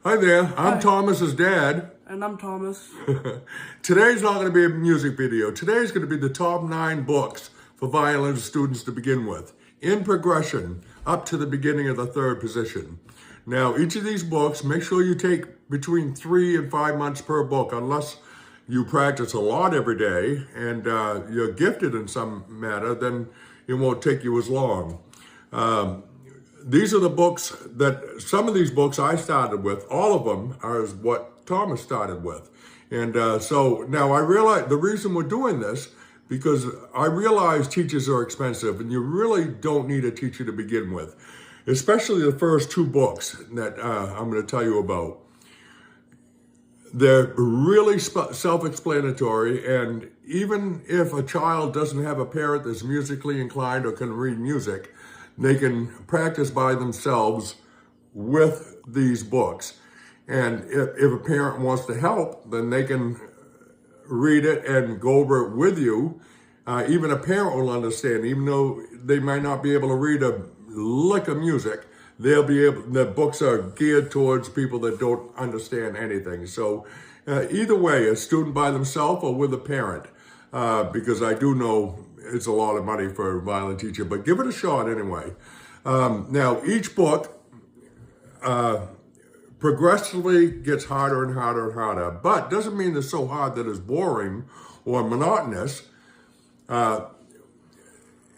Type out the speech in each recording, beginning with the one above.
Hi there, I'm Hi. Thomas's dad. And I'm Thomas. Today's not going to be a music video. Today's going to be the top 9 books for violin students to begin with, in progression, up to the beginning of the 3rd position. Now, each of these books, make sure you take between 3 and 5 months per book, unless you practice a lot every day and you're gifted in some matter, then it won't take you as long. These are the books that, some of these books I started with, all of them are what Thomas started with. And so now I realize the reason we're doing this, because I realize teachers are expensive and you really don't need a teacher to begin with, especially the first 2 books that I'm going to tell you about. They're really self-explanatory, and even if a child doesn't have a parent that's musically inclined or can read music, they can practice by themselves with these books. And if a parent wants to help, then they can read it and go over it with you. Even a parent will understand, even though they might not be able to read a lick of music, they'll be able, the books are geared towards people that don't understand anything. So either way, a student by themselves or with a parent, because I do know it's a lot of money for a violin teacher, but give it a shot anyway. Now, each book progressively gets harder and harder and harder, but doesn't mean they're so hard that it's boring or monotonous.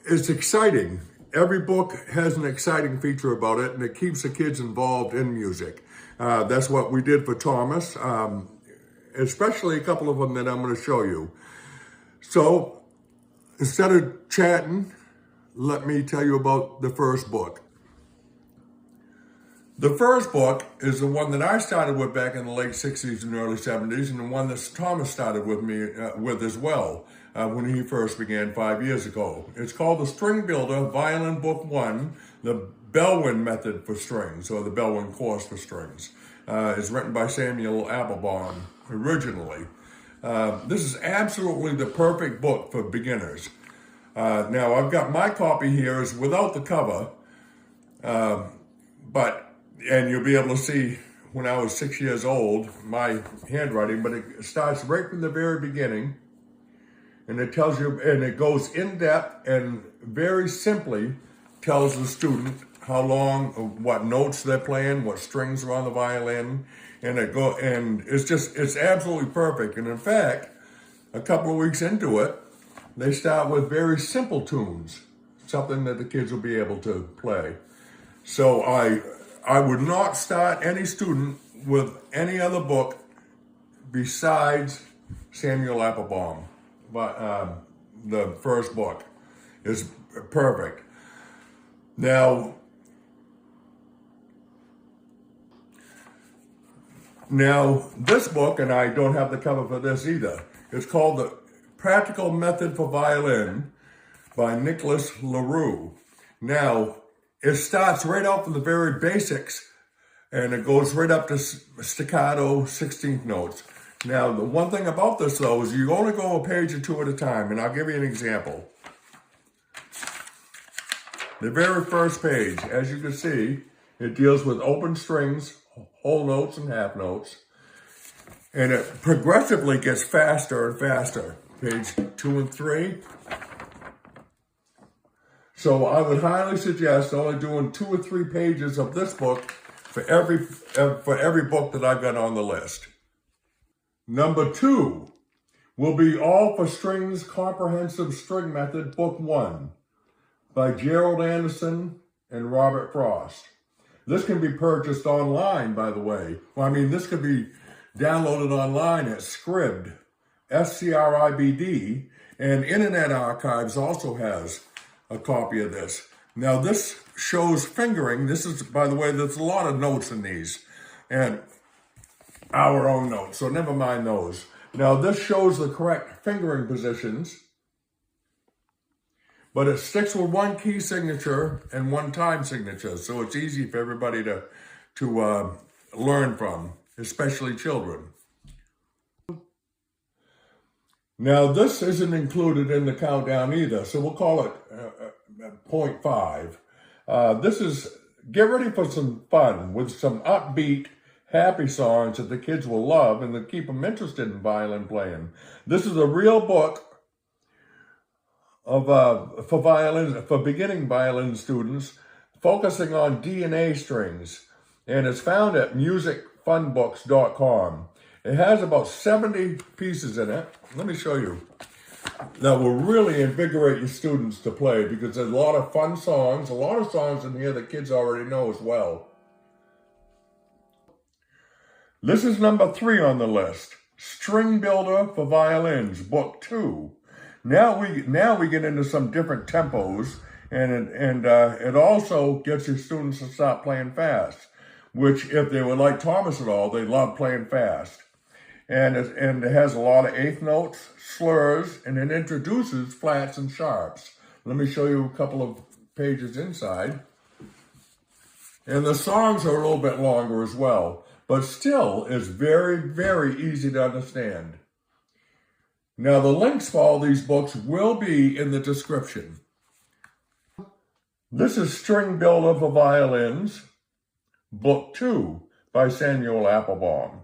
It's exciting. Every book has an exciting feature about it, and it keeps the kids involved in music. That's what we did for Thomas, especially a couple of them that I'm going to show you. So, instead of chatting, let me tell you about the first book. The first book is the one that I started with back in the late 60s and early 70s, and the one that Thomas started with me with as well when he first began 5 years ago. It's called The String Builder, Violin Book 1, the Belwin Method for Strings, or the Belwin Course for Strings. It's written by Samuel Applebaum originally. This is absolutely the perfect book for beginners. Now, I've got my copy here is without the cover, and you'll be able to see when I was 6 years old, my handwriting, but it starts right from the very beginning, and it tells you, and it goes in depth and very simply tells the student how long, what notes they're playing, what strings are on the violin, and it's absolutely perfect. And in fact, a couple of weeks into it, they start with very simple tunes, something that the kids will be able to play. So I would not start any student with any other book besides Samuel Applebaum. But the first book is perfect. Now this book, and I don't have the cover for this either, it's called The Practical Method for Violin by Nicholas LaRue. Now, it starts right out from the very basics, and it goes right up to staccato 16th notes. Now, the one thing about this, though, is you only go a page or 2 at a time, and I'll give you an example. The very first page, as you can see, it deals with open strings, whole notes and half notes, and it progressively gets faster and faster. Page 2 and 3. So I would highly suggest only doing 2 or 3 pages of this book for every book that I've got on the list. Number 2 will be All for Strings Comprehensive String Method, Book 1 by Gerald and Robert Frost. This can be purchased online, by the way. Well, I mean, this could be downloaded online at Scribd, SCRIBD, and Internet Archives also has a copy of this. Now, this shows fingering. This is, by the way, there's a lot of notes in these, and our own notes, so never mind those. Now, this shows the correct fingering positions, but it sticks with one key signature and one time signature, so it's easy for everybody to learn from, especially children. Now, this isn't included in the countdown either, so we'll call it 0.5. This is, get ready for some fun with some upbeat, happy songs that the kids will love and that keep them interested in violin playing. This is a real book of for beginning violin students, focusing on D and A strings, and it's found at musicfunbooks.com. It has about 70 pieces in it. Let me show you. That will really invigorate your students to play, because there's a lot of fun songs, a lot of songs in here that kids already know as well. This is number 3 on the list, String Builder for Violins, Book 2. Now we get into some different tempos, and it also gets your students to start playing fast, which if they were like Thomas at all, they love playing fast. And it has a lot of eighth notes, slurs, and it introduces flats and sharps. Let me show you a couple of pages inside. And the songs are a little bit longer as well, but still is very, very easy to understand. Now the links for all these books will be in the description. This is String Builder for Violins, Book 2 by Samuel Applebaum.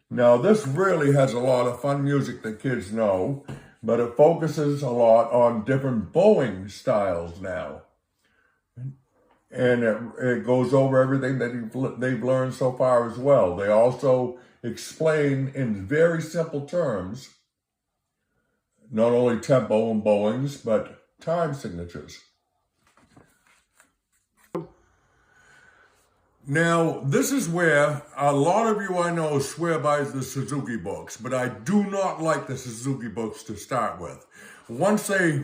Now, this really has a lot of fun music that kids know, but it focuses a lot on different bowing styles now. And it goes over everything that they've learned so far as well. They also explain in very simple terms, not only tempo and bowings, but time signatures. Now, this is where a lot of you I know swear by the Suzuki books, but I do not like the Suzuki books to start with. Once they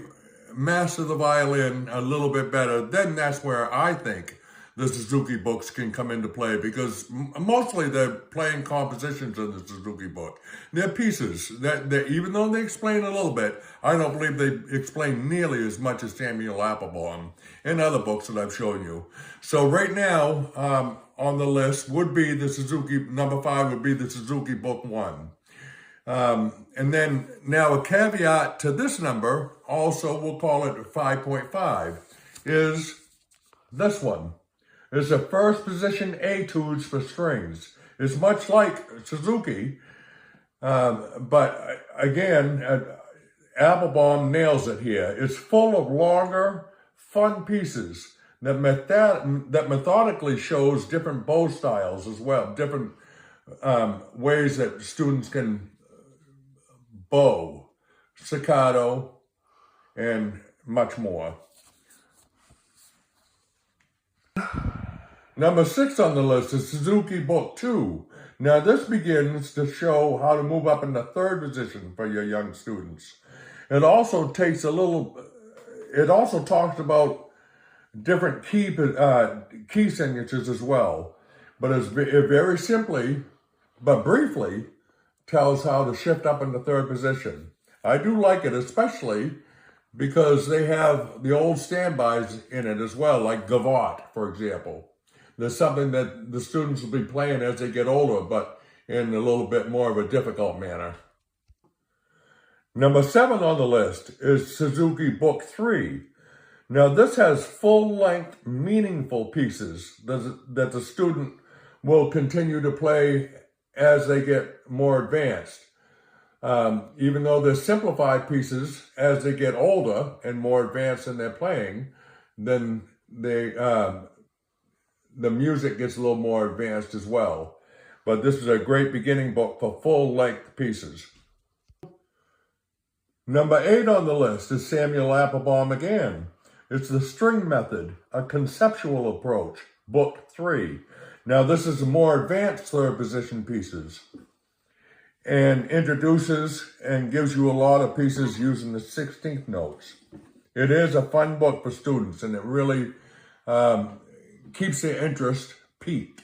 master the violin a little bit better, then that's where I think the Suzuki books can come into play, because mostly they're playing compositions in the Suzuki book. They're pieces that even though they explain a little bit, I don't believe they explain nearly as much as Samuel Applebaum and other books that I've shown you. So right now on the list would be the Suzuki, number 5 would be the Suzuki Book 1. And then now a caveat to this number, also we'll call it 5.5, is this one. It's a first position etudes for strings. It's much like Suzuki, but again, Applebaum nails it here. It's full of longer, fun pieces that methodically shows different bow styles as well, different ways that students can bow, staccato, and much more. Number 6 on the list is Suzuki Book 2. Now this begins to show how to move up in the 3rd position for your young students. It also talks about different key signatures as well. But it very simply, but briefly, tells how to shift up in the 3rd position. I do like it, especially because they have the old standbys in it as well, like gavotte, for example. There's something that the students will be playing as they get older, but in a little bit more of a difficult manner. Number 7 on the list is Suzuki Book 3. Now this has full-length, meaningful pieces that the student will continue to play as they get more advanced. Even though they're simplified pieces, as they get older and more advanced in their playing, then the music gets a little more advanced as well. But this is a great beginning book for full-length pieces. Number 8 on the list is Samuel Applebaum again. It's the String Method, a Conceptual Approach, Book 3. Now this is more advanced 3rd position pieces, and introduces and gives you a lot of pieces using the 16th notes. It is a fun book for students, and it really keeps their interest peaked.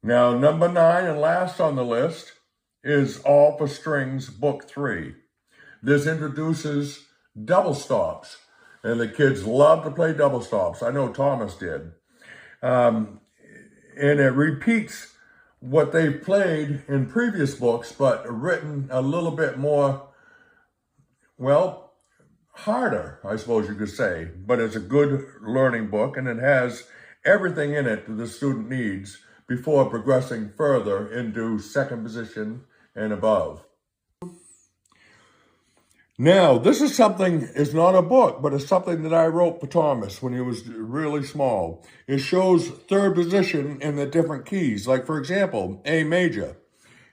Now, number 9 and last on the list is All for Strings, Book 3. This introduces double stops, and the kids love to play double stops. I know Thomas did. And it repeats what they've played in previous books, but written a little bit more, well, harder, I suppose you could say. But it's a good learning book, and it has everything in it that the student needs before progressing further into second position and above. Now, this is something, it's not a book, but it's something that I wrote for Thomas when he was really small. It shows third position in the different keys. Like, for example, A major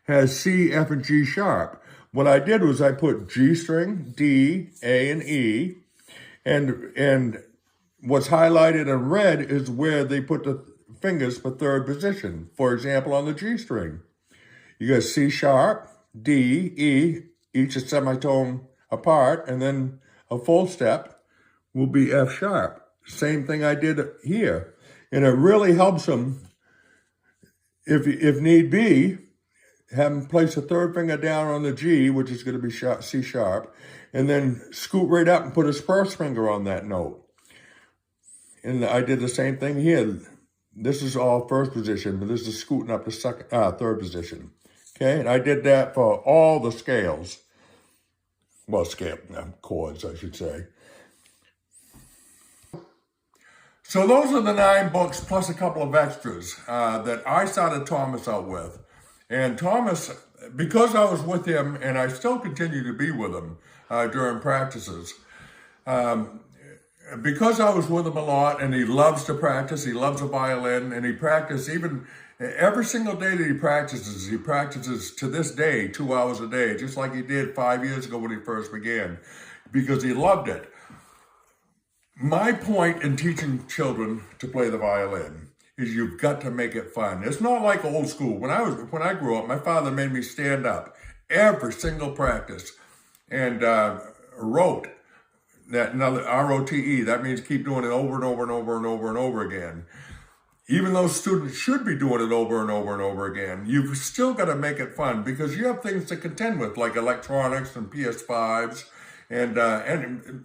has C, F, and G sharp. What I did was I put G string, D, A, and E, and what's highlighted in red is where they put the fingers for third position. For example, on the G string, you got C sharp, D, E, each a semitone apart, and then a full step will be F sharp. Same thing I did here. And it really helps them, if need be, have him place a third finger down on the G, which is going to be C sharp, and then scoot right up and put his first finger on that note. And I did the same thing here. This is all first position, but this is scooting up to third position. Okay, and I did that for all the scales. Well, chords, I should say. So those are the 9 books plus a couple of extras that I started Thomas out with. And Thomas, because I was with him, and I still continue to be with him during practices, because I was with him a lot, and he loves to practice, he loves a violin, and he practiced even every single day that he practices to this day, 2 hours a day, just like he did 5 years ago when he first began, because he loved it. My point in teaching children to play the violin is you've got to make it fun. It's not like old school. When I grew up, my father made me stand up every single practice and wrote that, R-O-T-E, that means keep doing it over and over and over and over and over again. Even though students should be doing it over and over and over again, you've still got to make it fun because you have things to contend with, like electronics and PS5s, and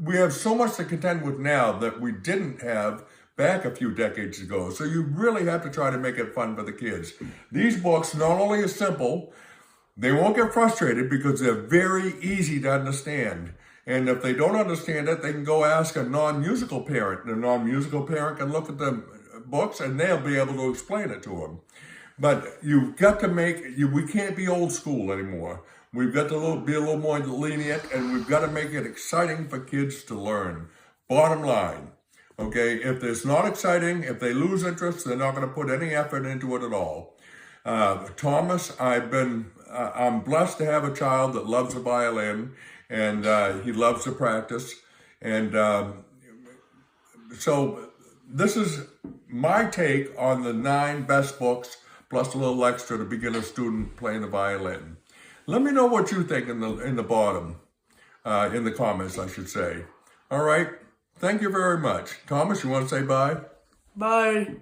we have so much to contend with now that we didn't have back a few decades ago. So you really have to try to make it fun for the kids. These books not only are simple, they won't get frustrated because they're very easy to understand. And if they don't understand it, they can go ask a non-musical parent. The non-musical parent can look at the books and they'll be able to explain it to them. But you've got to we can't be old school anymore. We've got to be a little more lenient, and we've got to make it exciting for kids to learn. Bottom line, okay? If it's not exciting, if they lose interest, they're not going to put any effort into it at all. Thomas, I'm blessed to have a child that loves the violin, and he loves to practice. And so this is my take on the 9 best books, plus a little extra to begin a student playing the violin. Let me know what you think in the bottom, in the comments, I should say. All right. Thank you very much. Thomas, you want to say bye? Bye.